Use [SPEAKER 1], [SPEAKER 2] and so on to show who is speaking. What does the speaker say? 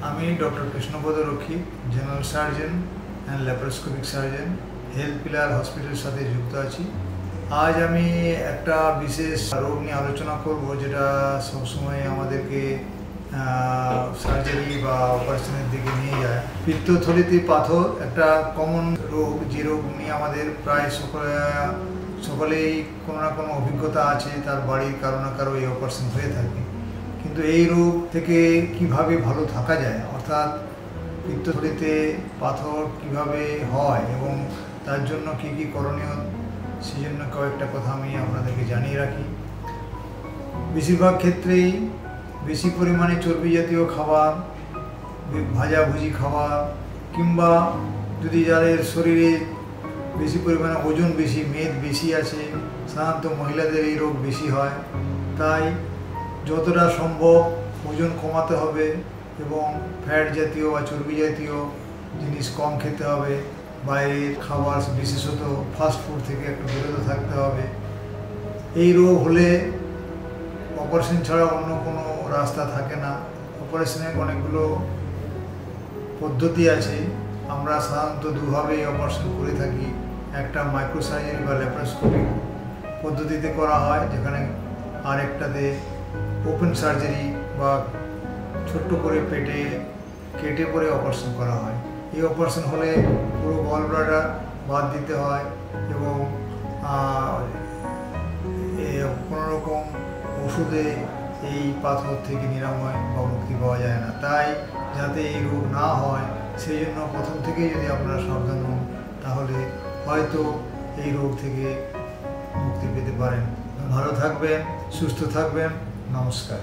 [SPEAKER 1] আমি ডক্টর কৃষ্ণপদ রক্ষী, general surgeon and laparoscopic surgeon, health pillar হসপিটালের সাথে যুক্ত আছি। আজ আমি একটা বিশেষ রোগ নিয়ে আলোচনা করব, যেটা সবসময় আমাদেরকে সার্জারি বা অপারেশনের দিকে নিয়ে যায়। পিত্তথলিতে পাথর একটা কমন রোগ, যে রোগ নিয়ে আমাদের প্রায় সকলেই কোনো না কোনো অভিজ্ঞতা আছে, তার বাড়ির কারো না কারো এই অপারেশন হয়ে থাকে। কিন্তু এই রোগ থেকে কিভাবে ভালো থাকা যায়, অর্থাৎ পিত্তথলিতে পাথর কিভাবে হয় এবং তার জন্য কি কি করণীয়, সেই জন্য কয়েকটা কথা আমি আপনাদেরকে জানিয়ে রাখি। বেশিরভাগ ক্ষেত্রেই বেশি পরিমাণে চর্বি জাতীয় খাবার, ভাজাভুজি খাবার, কিংবা যদি যাদের শরীরে বেশি পরিমাণে ওজন বেশি, মেদ বেশি আছে, সাধারণত মহিলাদের এই রোগ বেশি হয়। তাই যতটা সম্ভব ওজন কমাতে হবে এবং ফ্যাট জাতীয় বা চর্বি জাতীয় জিনিস কম খেতে হবে। বাইরের খাবার, বিশেষত ফাস্ট ফুড থেকে একটু বিরত থাকতে হবে। এই রোগ হলে অপারেশন ছাড়া অন্য কোনো রাস্তা থাকে না। অপারেশনের অনেকগুলো পদ্ধতি আছে। আমরা সাধারণত দুভাবেই অপারেশন করে থাকি। একটা মাইক্রো সার্জারি বা ল্যাপারোস্কোপিক পদ্ধতিতে করা হয়, যেখানে আরেকটাতে ওপেন সার্জারি বা ছোট্ট করে পেটে কেটে পরে অপারেশন করা হয়। এই অপারেশন হলে পুরো গল ব্লাডার বাদ দিতে হয় এবং কোনো রকম ওষুধে এই পাথর থেকে নিরাময় বা মুক্তি পাওয়া যায় না। তাই যাতে এই রোগ না হয়, সেই জন্য প্রথম থেকেই যদি আপনারা সাবধান হন, তাহলে হয়তো এই রোগ থেকে মুক্তি পেতে পারেন। ভালো থাকবেন, সুস্থ থাকবেন। নমস্কার।